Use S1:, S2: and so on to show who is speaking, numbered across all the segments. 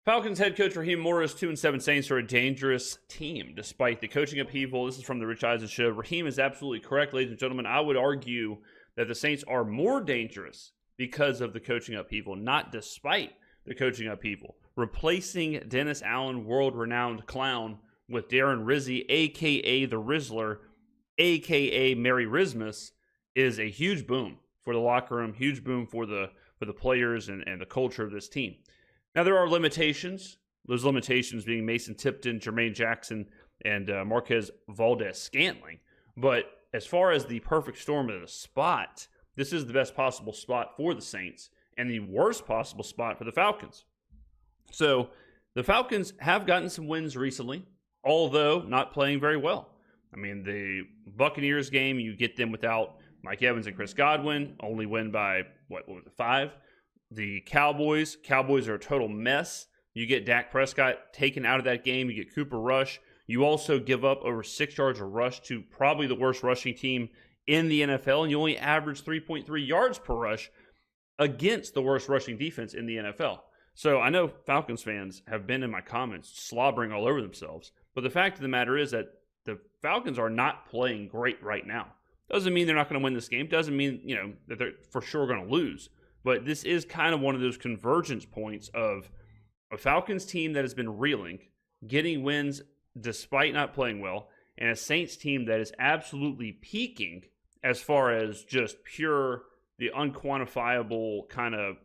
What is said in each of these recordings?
S1: Falcons head coach Raheem Morris, 2-7 Saints are a dangerous team despite the coaching upheaval. This is from the Rich Eisen show. Raheem is absolutely correct, ladies and gentlemen. I would argue that the Saints are more dangerous because of the coaching upheaval, not despite the coaching upheaval. Replacing Dennis Allen, world-renowned clown, with Darren Rizzi, a.k.a. the Rizzler, a.k.a. Merry Rismus, is a huge boom for the locker room, huge boom for the players and the culture of this team. Now, there are limitations. Those limitations being Mason Tipton, Jermaine Jackson, and Marquez Valdez-Scantling. But as far as the perfect storm of the spot, this is the best possible spot for the Saints and the worst possible spot for the Falcons. So the Falcons have gotten some wins recently, although not playing very well. I mean, the Buccaneers game, you get them without Mike Evans and Chris Godwin, only win by, what was it, 5? The Cowboys are a total mess. You get Dak Prescott taken out of that game. You get Cooper Rush. You also give up over 6 yards a rush to probably the worst rushing team in the NFL, and you only average 3.3 yards per rush against the worst rushing defense in the NFL. So I know Falcons fans have been in my comments slobbering all over themselves, but the fact of the matter is that the Falcons are not playing great right now. Doesn't mean they're not going to win this game. Doesn't mean, that they're for sure going to lose. But this is kind of one of those convergence points of a Falcons team that has been reeling, getting wins despite not playing well, and a Saints team that is absolutely peaking as far as just pure, the unquantifiable kind of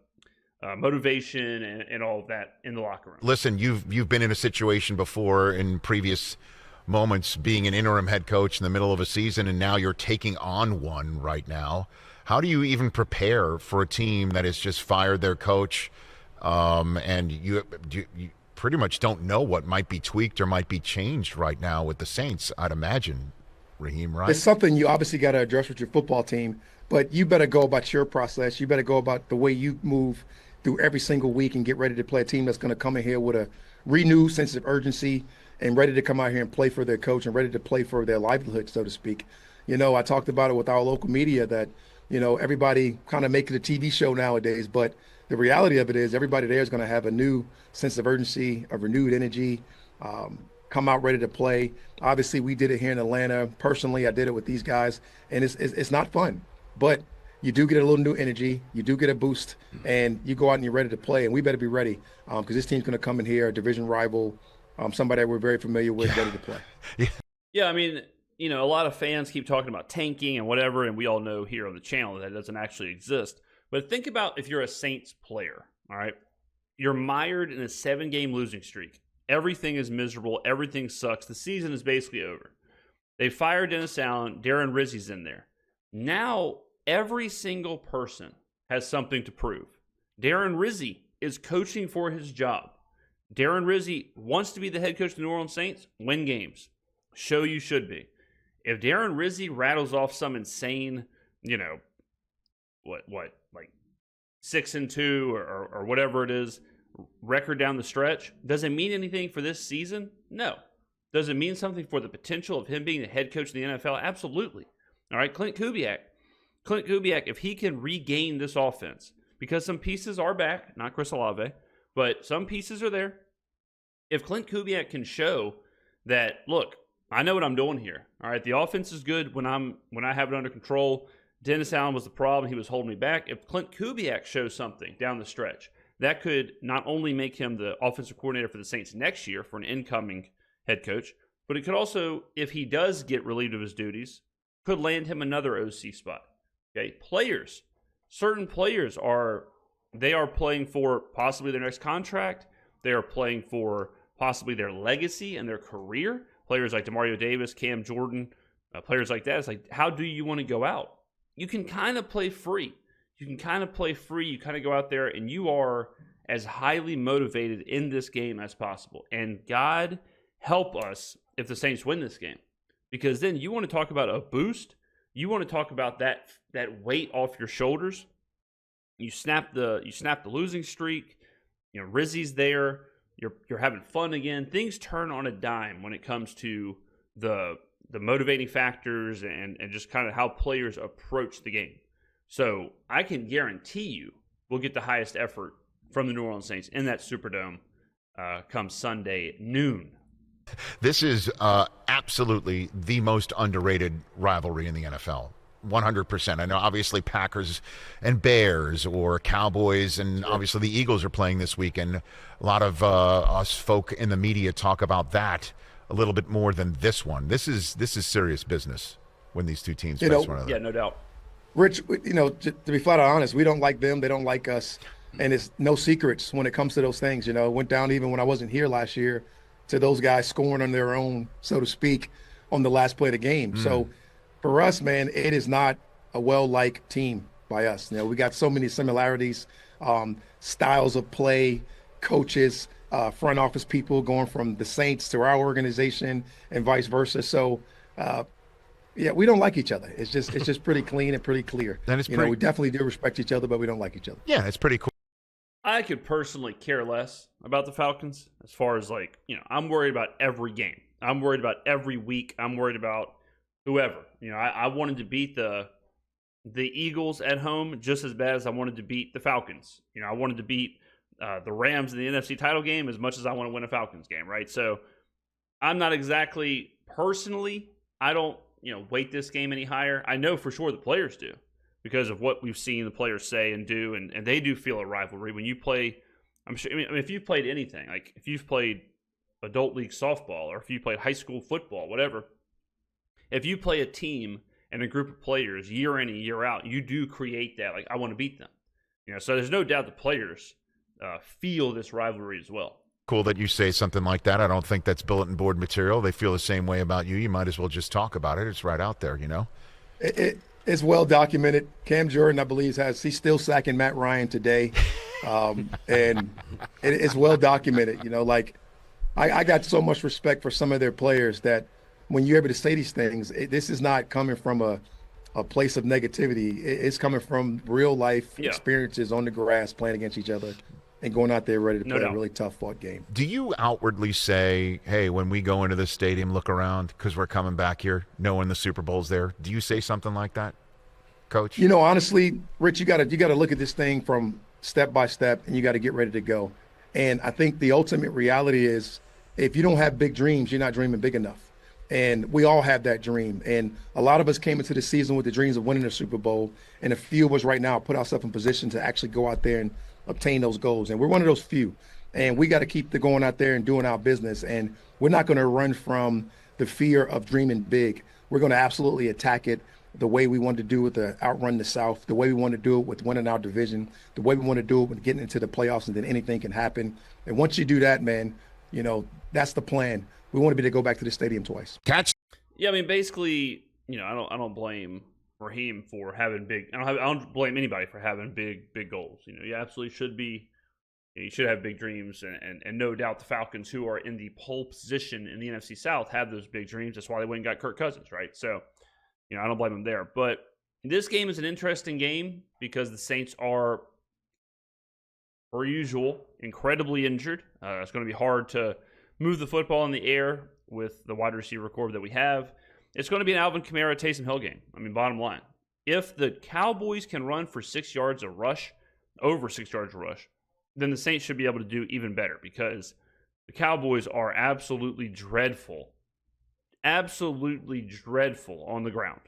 S1: motivation and all of that in the locker room.
S2: Listen, you've been in a situation before in previous moments being an interim head coach in the middle of a season, and now you're taking on one right now. How do you even prepare for a team that has just fired their coach, and you pretty much don't know what might be tweaked or might be changed right now with the Saints, I'd imagine, Raheem, right?
S3: It's something you obviously got to address with your football team, but you better go about your process. You better go about the way you move through every single week and get ready to play a team that's going to come in here with a renewed sense of urgency and ready to come out here and play for their coach and ready to play for their livelihood, so to speak. I talked about it with our local media that, everybody kind of make it a TV show nowadays, but the reality of it is everybody there is going to have a new sense of urgency, a renewed energy, come out ready to play. Obviously, we did it here in Atlanta. Personally, I did it with these guys, and it's not fun, but you do get a little new energy, you do get a boost, and you go out and you're ready to play, and we better be ready because this team's going to come in here, a division rival, somebody that we're very familiar with, ready to play.
S1: Yeah, I mean, a lot of fans keep talking about tanking and whatever, and we all know here on the channel that doesn't actually exist. But think about if you're a Saints player, all right? You're mired in a 7-game losing streak. Everything is miserable. Everything sucks. The season is basically over. They fired Dennis Allen. Darren Rizzi's in there. Now, every single person has something to prove. Darren Rizzi is coaching for his job. Darren Rizzi wants to be the head coach of the New Orleans Saints. Win games. Show you should be. If Darren Rizzi rattles off some insane, like 6-2 or whatever it is, record down the stretch, does it mean anything for this season? No. Does it mean something for the potential of him being the head coach of the NFL? Absolutely. All right, Clint Kubiak, if he can regain this offense, because some pieces are back, not Chris Olave, but some pieces are there. If Clint Kubiak can show that, look, I know what I'm doing here. All right, the offense is good when I have it under control. Dennis Allen was the problem. He was holding me back. If Clint Kubiak shows something down the stretch, that could not only make him the offensive coordinator for the Saints next year for an incoming head coach, but it could also, if he does get relieved of his duties, could land him another OC spot. Okay, certain players are playing for possibly their next contract. They are playing for possibly their legacy and their career. Players like DeMario Davis, Cam Jordan, players like that. It's like, how do you want to go out? You can kind of play free. You kind of go out there and you are as highly motivated in this game as possible. And God help us if the Saints win this game. Because then you want to talk about a boost. You want to talk about that weight off your shoulders. You snap the losing streak. Rizzi's there. You're having fun again. Things turn on a dime when it comes to the motivating factors and just kind of how players approach the game. So I can guarantee you we'll get the highest effort from the New Orleans Saints in that Superdome come Sunday at noon.
S2: This is absolutely the most underrated rivalry in the NFL. 100%. I know obviously Packers and Bears or Cowboys and obviously the Eagles are playing this weekend. A lot of us folk in the media talk about that a little bit more than this one. This is serious business when these two teams face one another.
S1: Yeah, no doubt.
S3: Rich, to be flat out honest, we don't like them. They don't like us. And it's no secrets when it comes to those things. It went down even when I wasn't here last year to those guys scoring on their own, so to speak, on the last play of the game. So for us, man, it is not a well-liked team by us. We got so many similarities, styles of play, coaches, front office people going from the Saints to our organization and vice versa. So, yeah, we don't like each other. It's just pretty clean and pretty clear.
S2: And it's
S3: we definitely do respect each other, but we don't like each other.
S2: Yeah, it's pretty cool.
S1: I could personally care less about the Falcons as far as I'm worried about every game. I'm worried about every week. I'm worried about whoever. I wanted to beat the Eagles at home just as bad as I wanted to beat the Falcons. I wanted to beat the Rams in the NFC title game as much as I want to win a Falcons game, right? So I'm not exactly personally, I don't, weight this game any higher. I know for sure the players do because of what we've seen the players say and do, and they do feel a rivalry. When you play, I'm sure, if you've played anything, like if you've played adult league softball or if you played high school football, whatever, if you play a team and a group of players year in and year out, you do create that, I want to beat them. So there's no doubt the players feel this rivalry as well.
S2: Cool that you say something like that. I don't think that's bulletin board material. They feel the same way about you. You might as well just talk about it. It's right out there,
S3: It's well documented. Cam Jordan, I believe, he's still sacking Matt Ryan today. And it's well documented. I got so much respect for some of their players that when you're able to say these things, this is not coming from a place of negativity. It's coming from real life experiences on the grass, playing against each other and going out there ready to play a really tough fought game.
S2: Do you outwardly say, hey, when we go into the stadium, look around because we're coming back here, knowing the Super Bowl's there? Do you say something like that, Coach?
S3: Honestly, Rich, you got to look at this thing from step by step, and you got to get ready to go. And I think the ultimate reality is if you don't have big dreams, you're not dreaming big enough. And we all have that dream. And a lot of us came into the season with the dreams of winning the Super Bowl. And a few of us right now put ourselves in position to actually go out there and obtain those goals. And we're one of those few. And we got to keep going out there and doing our business. And we're not going to run from the fear of dreaming big. We're going to absolutely attack it the way we want to do with the outrun the South, the way we want to do it with winning our division, the way we want to do it with getting into the playoffs, and then anything can happen. And once you do that, man, that's the plan. We want to be able to go back to the stadium twice.
S1: Yeah, basically, I don't blame Raheem for having big. I don't blame anybody for having big goals. You absolutely should be. You should have big dreams, and no doubt the Falcons, who are in the pole position in the NFC South, have those big dreams. That's why they went and got Kirk Cousins, right? So, I don't blame them there. But this game is an interesting game because the Saints are, per usual, incredibly injured. It's going to be hard to move the football in the air with the wide receiver corps that we have. It's going to be an Alvin Kamara, Taysom Hill game. Bottom line. If the Cowboys can run for 6 yards a rush, over 6 yards a rush, then the Saints should be able to do even better because the Cowboys are absolutely dreadful on the ground.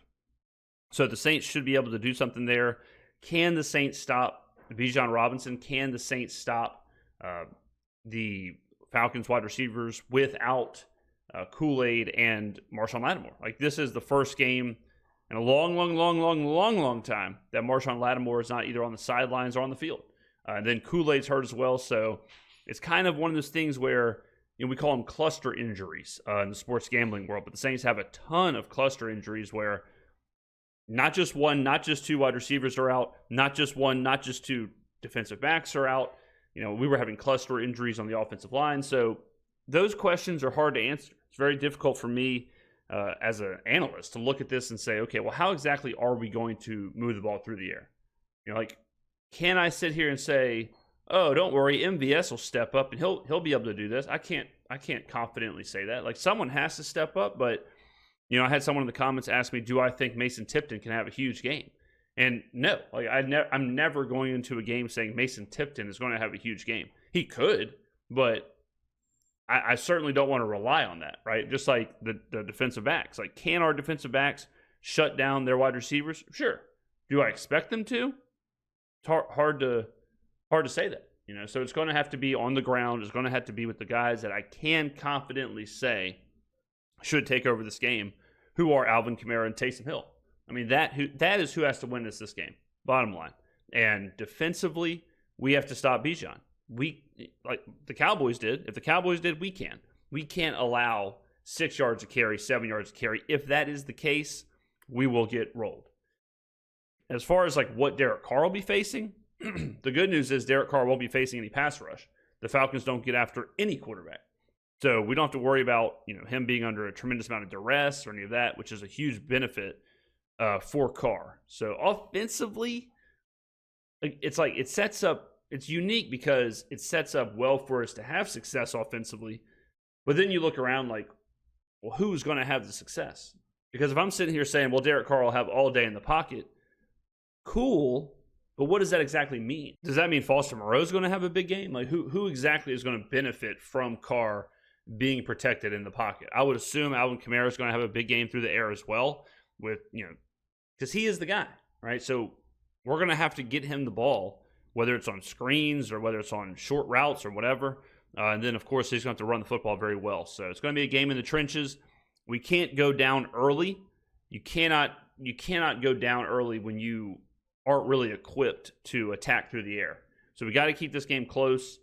S1: So the Saints should be able to do something there. Can the Saints stop Bijan Robinson? Can the Saints stop the Falcons wide receivers without Kool-Aid and Marshawn Lattimore? This is the first game in a long time that Marshawn Lattimore is not either on the sidelines or on the field. And then Kool-Aid's hurt as well, so it's kind of one of those things where we call them cluster injuries in the sports gambling world, but the Saints have a ton of cluster injuries where not just one, not just two wide receivers are out, not just one, not just two defensive backs are out. We were having cluster injuries on the offensive line, so those questions are hard to answer. It's very difficult for me as an analyst to look at this and say, okay, well, how exactly are we going to move the ball through the air? Can I sit here and say, oh, don't worry, MVS will step up and he'll be able to do this? I can't confidently say that. Someone has to step up, but I had someone in the comments ask me, do I think Mason Tipton can have a huge game? And no, I'm never going into a game saying Mason Tipton is going to have a huge game. He could, but I certainly don't want to rely on that, right? Just like the defensive backs. Like, can our defensive backs shut down their wide receivers? Sure. Do I expect them to? It's hard to say that, So it's going to have to be on the ground. It's going to have to be with the guys that I can confidently say should take over this game, who are Alvin Kamara and Taysom Hill. I mean, that is who has to win this game, bottom line. And defensively, we have to stop Bijan. Like the Cowboys did. If the Cowboys did, we can. We can't allow 6 yards of carry, 7 yards of carry. If that is the case, we will get rolled. As far as like what Derek Carr will be facing, the good news is Derek Carr won't be facing any pass rush. The Falcons don't get after any quarterback. So we don't have to worry about, him being under a tremendous amount of duress or any of that, which is a huge benefit for Carr. So offensively, it's unique because it sets up well for us to have success offensively. But then you look around like, well, who's going to have the success? Because if I'm sitting here saying, well, Derek Carr will have all day in the pocket, cool, but what does that exactly mean? Does that mean Foster Moreau's going to have a big game? Like, who exactly is going to benefit from Carr being protected in the pocket? I would assume Alvin Kamara is going to have a big game through the air as well, because he is the guy, right? So we're going to have to get him the ball, whether it's on screens or whether it's on short routes or whatever. And then, of course, he's going to have to run the football very well. So it's going to be a game in the trenches. We can't go down early. You cannot go down early when you aren't really equipped to attack through the air. So we got to keep this game close.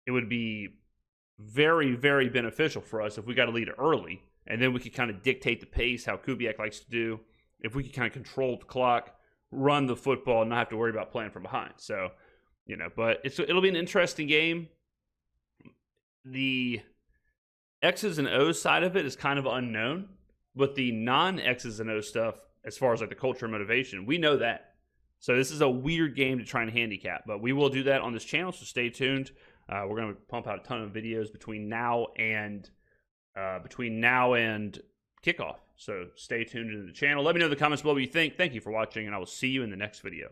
S1: It would be very, very beneficial for us if we got to lead early, and then we could kind of dictate the pace, how Kubiak likes to do. If we could kind of control the clock, run the football, and not have to worry about playing from behind. So, but it'll be an interesting game. The X's and O's side of it is kind of unknown, but the non-X's and O's stuff, as far as like the culture and motivation, we know that. So this is a weird game to try and handicap, but we will do that on this channel, so stay tuned. We're going to pump out a ton of videos between now and kickoff. So stay tuned to the channel. Let me know in the comments below what you think. Thank you for watching, and I will see you in the next video.